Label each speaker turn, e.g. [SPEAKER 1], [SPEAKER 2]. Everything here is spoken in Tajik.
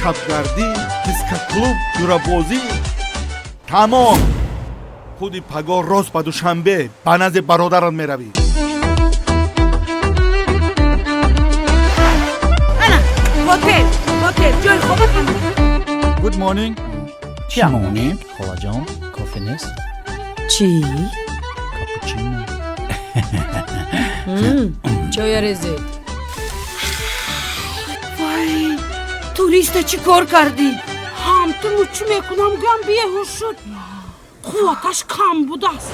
[SPEAKER 1] чапгардӣ, дискоклуб, юрабозӣ тамом. худи пагоҳ рост ба душанбе ба назди бародарат меравӣ.
[SPEAKER 2] ана ҳотел ҷои хобат ҳам.
[SPEAKER 1] Good morning.
[SPEAKER 3] Good morning, xolajon. Кофе нест?
[SPEAKER 2] Чӣ?
[SPEAKER 3] Капучино.
[SPEAKER 2] Чоя резет. Вай, туриста чӣ кор кардӣ?
[SPEAKER 4] ҳамтуму чӣ мекунам гам беҳуш шуд. қувваташ кам будааст.